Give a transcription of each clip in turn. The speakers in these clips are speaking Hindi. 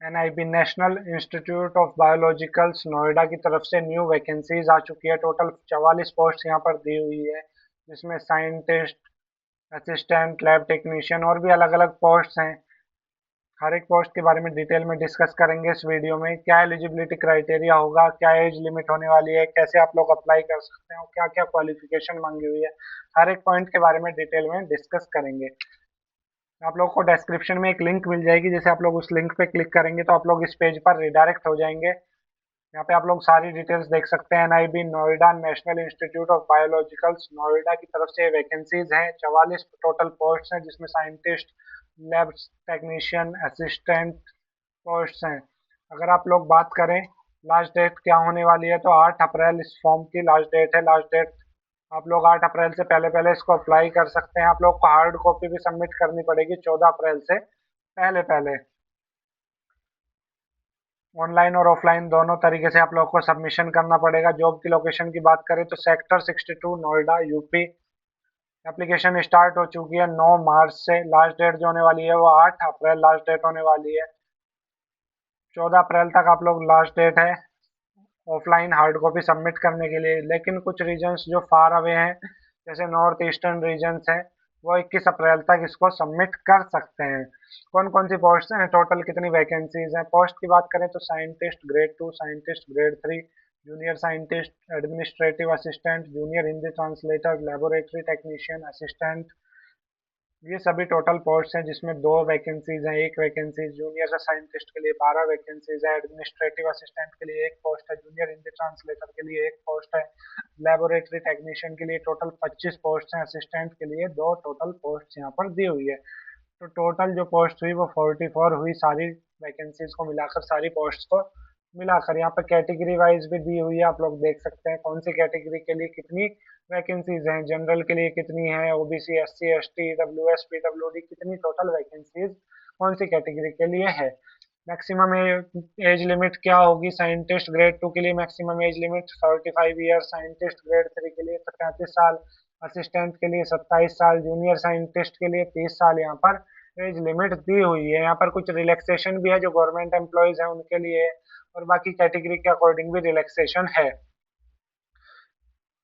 NIB national institute of biologicals Noida की तरफ से न्यू वैकेंसीज आ चुकी है। टोटल 44 पोस्ट यहाँ पर दी हुई है, जिसमें साइंटिस्ट, असिस्टेंट, लैब टेक्नीशियन और भी अलग अलग पोस्ट हैं। हर एक पोस्ट के बारे में डिटेल में डिस्कस करेंगे इस वीडियो में। क्या एलिजिबिलिटी क्राइटेरिया होगा, क्या एज लिमिट होने वाली है, कैसे आप लोग अप्लाई कर सकते हैं और क्या क्या क्वालिफिकेशन मांगी हुई है, हर एक पॉइंट के बारे में डिटेल में डिस्कस करेंगे। आप लोग को डिस्क्रिप्शन में एक लिंक मिल जाएगी, जैसे आप लोग उस लिंक पे क्लिक करेंगे तो आप लोग इस पेज पर रिडायरेक्ट हो जाएंगे। यहाँ पे आप लोग सारी डिटेल्स देख सकते हैं। NIB Noida national institute of biologicals Noida की तरफ से वैकेंसीज हैं। 44 टोटल पोस्ट हैं, जिसमें scientist, lab technician, assistant post हैं। अगर आप लोग बात करें लास्ट डेट क्या होने वाली है, तो 8 अप्रैल इस फॉर्म की लास्ट डेट है। लास्ट डेट आप लोग 8 अप्रैल से पहले पहले इसको अप्लाई कर सकते हैं। आप लोग को हार्ड कॉपी भी सबमिट करनी पड़ेगी 14 अप्रैल से पहले पहले। ऑनलाइन और ऑफलाइन दोनों तरीके से आप लोग को सबमिशन करना पड़ेगा। जॉब की लोकेशन की बात करें तो sector 62 Noida UP. Application start हो चुकी है 9 मार्च से। लास्ट डेट जो होने वाली है वो 8 अप्रैल लास्ट डेट होने वाली है। 14 अप्रैल तक आप लोग लास्ट डेट है ऑफलाइन हार्ड कॉपी सबमिट करने के लिए। लेकिन कुछ रीजन्स जो फार अवे हैं, जैसे नॉर्थ ईस्टर्न रीजन्स हैं, वो 21 अप्रैल तक इसको सबमिट कर सकते हैं। कौन कौन सी पोस्ट हैं, टोटल कितनी वैकेंसीज हैं? पोस्ट की बात करें तो scientist grade 2, scientist grade 3, junior scientist, administrative assistant, junior Hindi translator, laboratory technician, assistant, ये सभी टोटल पोस्ट हैं, जिसमें 2 वैकेंसीज हैं। एक वैकेंसी जूनियर साइंटिस्ट के लिए, 12 वैकेंसीज है। एडमिनिस्ट्रेटिव असिस्टेंट के लिए एक पोस्ट है, जूनियर हिंदी ट्रांसलेटर के लिए एक पोस्ट है, लेबोरेटरी टेक्नीशियन के लिए टोटल 25 पोस्ट हैं, असिस्टेंट के लिए 2 टोटल पोस्ट यहाँ पर दी हुई है। तो टोटल जो पोस्ट हुई वो 44 हुई, सारी वैकेंसीज को मिलाकर, सारी पोस्ट को मिलाकर। यहाँ पर कैटेगरी वाइज भी दी हुई है, आप लोग देख सकते हैं कौन सी कैटेगरी के लिए कितनी वैकेंसीज हैं। जनरल के लिए कितनी है, OBC, SC, ST, WS, PWD, कितनी टोटल वैकेंसीज कौन सी कैटेगरी के लिए है। मैक्सिमम एज लिमिट क्या होगी? साइंटिस्ट ग्रेड 2 के लिए maximum age limit 45 year, scientist grade 3 के लिए 35 साल, असिस्टेंट के लिए 27 साल, जूनियर साइंटिस्ट के लिए 30 साल यहाँ पर एज लिमिट दी हुई है। यहाँ पर कुछ रिलैक्सेशन भी है जो गवर्नमेंट एम्प्लॉयज है उनके लिए, और बाकी कैटेगरी के अकॉर्डिंग भी रिलैक्सेशन है।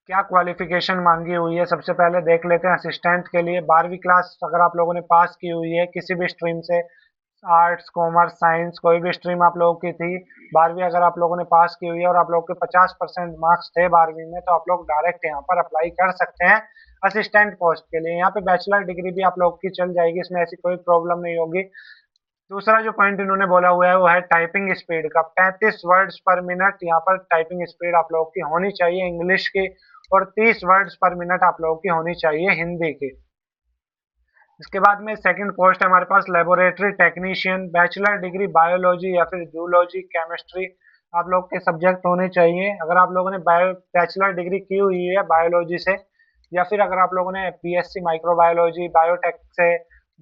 क्या क्वालिफिकेशन मांगी हुई है, सबसे पहले देख लेते हैं। असिस्टेंट के लिए 12वीं क्लास अगर आप लोगों ने पास की हुई है किसी भी स्ट्रीम से, आर्ट्स, कॉमर्स, साइंस, कोई भी स्ट्रीम आप लोगों की थी, 12वीं अगर आप लोगों ने पास की हुई है और आप लोगों के 50% मार्क्स थे 12वीं में, तो आप लोग डायरेक्ट यहाँ पर अप्लाई कर सकते हैं असिस्टेंट पोस्ट के लिए। यहाँ पे बैचलर डिग्री भी आप लोगों की चल जाएगी, इसमें ऐसी कोई प्रॉब्लम नहीं होगी। दूसरा जो पॉइंट इन्होंने बोला हुआ है वो है टाइपिंग स्पीड का। 35 वर्ड्स पर मिनट यहाँ पर टाइपिंग स्पीड आप लोगों की होनी चाहिए इंग्लिश की, और 30 वर्ड्स पर मिनट आप लोगों की होनी चाहिए हिंदी की। इसके बाद में सेकंड पोस्ट है हमारे पास laboratory technician. Bachelor degree biology या फिर जूलॉजी, केमिस्ट्री आप लोग के सब्जेक्ट होने चाहिए। अगर आप लोगों ने बैचलर डिग्री की हुई है बायोलॉजी से, या फिर अगर आप लोगों ने बीएससी माइक्रोबायोलॉजी, बायोटेक से,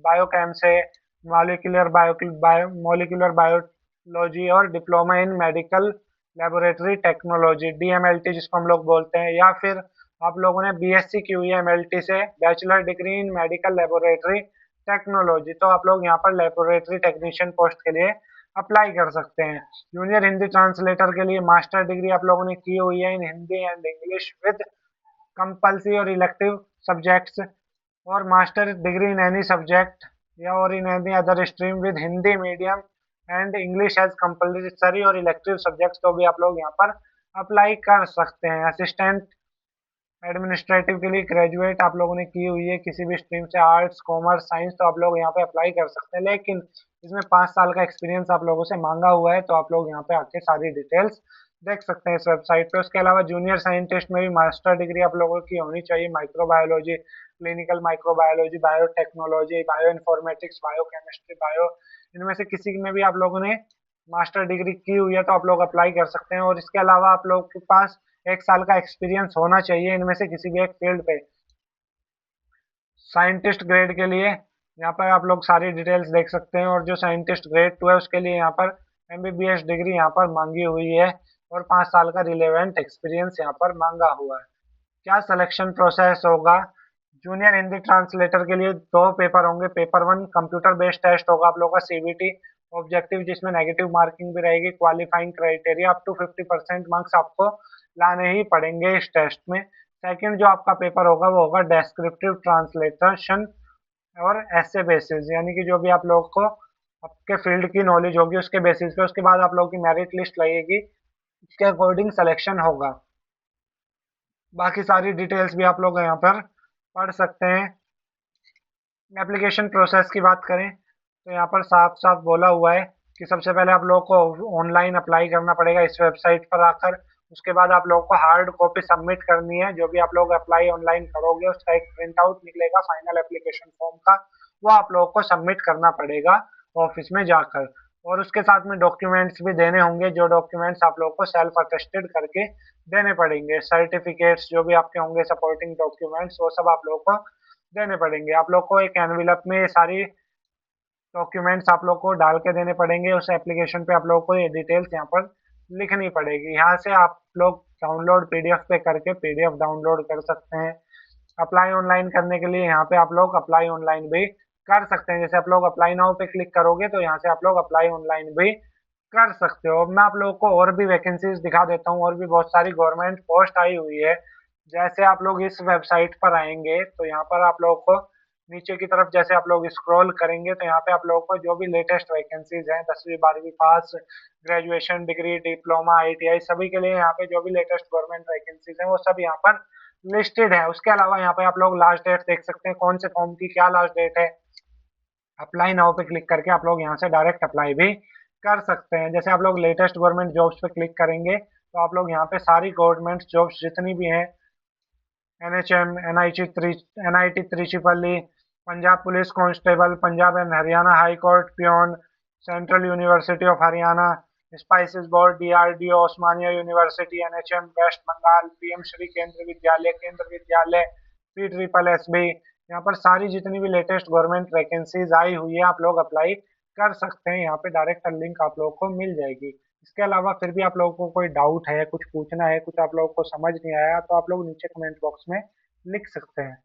बायोकेम से, मॉलिक्यूलर बायोलॉजी और diploma in medical laboratory technology, DMLT जिसको हम लोग बोलते हैं, या फिर आप लोगों ने बीएससी की हुई है एमएलटी से, bachelor degree in medical laboratory technology, तो आप लोग यहाँ पर लेबोरेटरी टेक्नीशियन पोस्ट के लिए अप्लाई कर सकते हैं। जूनियर हिंदी ट्रांसलेटर के लिए मास्टर डिग्री आप लोगों ने की हुई है in Hindi and English with compulsory or elective subjects, और master degree in any subject या और in any other stream with Hindi medium and English as compulsory or elective subjects, तो भी आप लोग यहाँ पर अप्लाई कर सकते हैं। असिस्टेंट एडमिनिस्ट्रेटिव के लिए ग्रेजुएट आप लोगों ने की हुई है किसी भी स्ट्रीम से, आर्ट्स, कॉमर्स, साइंस, तो आप लोग यहाँ पे अप्लाई कर सकते हैं। लेकिन इसमें 5 साल का एक्सपीरियंस आप लोगों से मांगा हुआ है, तो आप लोग यहाँ पे आके सारी डिटेल्स देख सकते हैं इस वेबसाइट पे। उसके अलावा जूनियर साइंटिस्ट में भी मास्टर डिग्री आप लोगों की होनी चाहिए microbiology, clinical microbiology, biotechnology, bio informatics, biochemistry, bio, इनमें से किसी में भी आप लोगों ने मास्टर डिग्री की हुई है तो आप लोग अप्लाई कर सकते हैं। और इसके अलावा आप लोग के पास 1 साल का एक्सपीरियंस होना चाहिए इनमें से किसी भी एक फील्ड पे। साइंटिस्ट ग्रेड के लिए यहाँ पर आप लोग सारी डिटेल्स देख सकते हैं, और जो साइंटिस्ट ग्रेड 2 है उसके लिए यहाँ पर एमबीबीएस डिग्री यहाँ पर मांगी हुई है, और 5 साल का रिलेवेंट एक्सपीरियंस यहाँ पर मांगा हुआ है। क्या सिलेक्शन प्रोसेस होगा? जूनियर हिंदी ट्रांसलेटर के लिए 2 पेपर होंगे। पेपर 1 कंप्यूटर बेस्ड टेस्ट होगा आप लोगों का सीबीटी, ऑब्जेक्टिव जिसमें नेगेटिव मार्किंग भी रहेगी, qualifying criteria up to 50% marks आपको लाने ही पड़ेंगे इस टेस्ट में। सेकंड जो आपका पेपर होगा वो होगा डेस्क्रिप्टिव ट्रांसलेशन और ऐसे बेसिस, यानी कि जो भी आप लोगों को आपके फील्ड की नॉलेज होगी उसके बेसिस पे, उसके बाद आप लोगों की मेरिट लिस्ट लगेगी, उसके अकॉर्डिंग सिलेक्शन होगा। बाकी सारी डिटेल्स भी आप लोग यहाँ पर पढ़ सकते हैं। एप्लीकेशन प्रोसेस की बात करें तो यहाँ पर साफ साफ बोला हुआ है कि सबसे पहले आप लोगों को ऑनलाइन अप्लाई करना पड़ेगा इस वेबसाइट पर आकर। उसके बाद आप लोगों को हार्ड कॉपी सबमिट करनी है, जो भी आप लोग अप्लाई ऑनलाइन करोगे उसका एक प्रिंट आउट निकलेगा फाइनल एप्लीकेशन फॉर्म का, वो आप लोगों को सबमिट करना पड़ेगा ऑफिस में जाकर। और उसके साथ में डॉक्यूमेंट्स भी देने होंगे, जो डॉक्यूमेंट्स आप लोगों को सेल्फ अटेस्टेड करके देने पड़ेंगे। सर्टिफिकेट्स जो भी आपके होंगे, सपोर्टिंग डॉक्यूमेंट्स, वो सब आप लोगों को देने पड़ेंगे। आप लोग को एक एनवेलप में ये सारी डॉक्यूमेंट्स आप लोग को डाल के देने पड़ेंगे। उस एप्लीकेशन पे आप लोग को ये डिटेल्स यहाँ पर लिखनी पड़ेगी। यहाँ से आप लोग डाउनलोड पीडीएफ पे करके पीडीएफ डाउनलोड कर सकते हैं। अप्लाई ऑनलाइन करने के लिए यहाँ पे आप लोग अप्लाई ऑनलाइन भी कर सकते हैं। जैसे आप लोग अप्लाई नाउ पे क्लिक करोगे तो यहाँ से आप लोग अप्लाई ऑनलाइन भी कर सकते हो। मैं आप लोगों को और भी वैकेंसीज दिखा देता हूँ, और भी बहुत सारी गवर्नमेंट पोस्ट आई हुई है। जैसे आप लोग इस वेबसाइट पर आएंगे तो यहाँ पर आप लोगों को नीचे की तरफ जैसे आप लोग स्क्रॉल करेंगे तो यहाँ पे आप लोगों को जो भी लेटेस्ट वैकेंसीज हैं 10वीं 12वीं पास, ग्रेजुएशन, डिग्री, डिप्लोमा, आईटीआई, सभी के लिए यहाँ पे जो भी लेटेस्ट गवर्नमेंट वैकेंसीज हैं वो सब यहाँ पर लिस्टेड है। उसके अलावा यहाँ पे आप लोग लास्ट डेट देख सकते हैं, कौन से फॉर्म की क्या लास्ट डेट है। अप्लाई नाउ पे क्लिक करके आप लोग यहाँ से डायरेक्ट अप्लाई भी कर सकते हैं। जैसे आप लोग लेटेस्ट गवर्नमेंट जॉब्स पे क्लिक करेंगे तो आप लोग यहाँ पे सारी गवर्नमेंट जॉब्स जितनी भी हैं, NHM, NIT Tiruchirappalli, Punjab police constable, Punjab and Haryana high court peon, central university of Haryana, spices board, DRDO, Osmania university, NHM West Bengal, PM Shri Kendra Vidyalaya, P triple S B, यहाँ पर सारी जितनी भी लेटेस्ट गवर्नमेंट वैकेंसीज आई हुई है आप लोग अप्लाई कर सकते हैं। यहाँ पे डायरेक्ट लिंक आप लोगों को मिल जाएगी। इसके अलावा फिर भी आप लोगों को कोई डाउट है, कुछ पूछना है, कुछ आप लोगों को समझ नहीं आया, तो आप लोग नीचे कमेंट बॉक्स में लिख सकते हैं।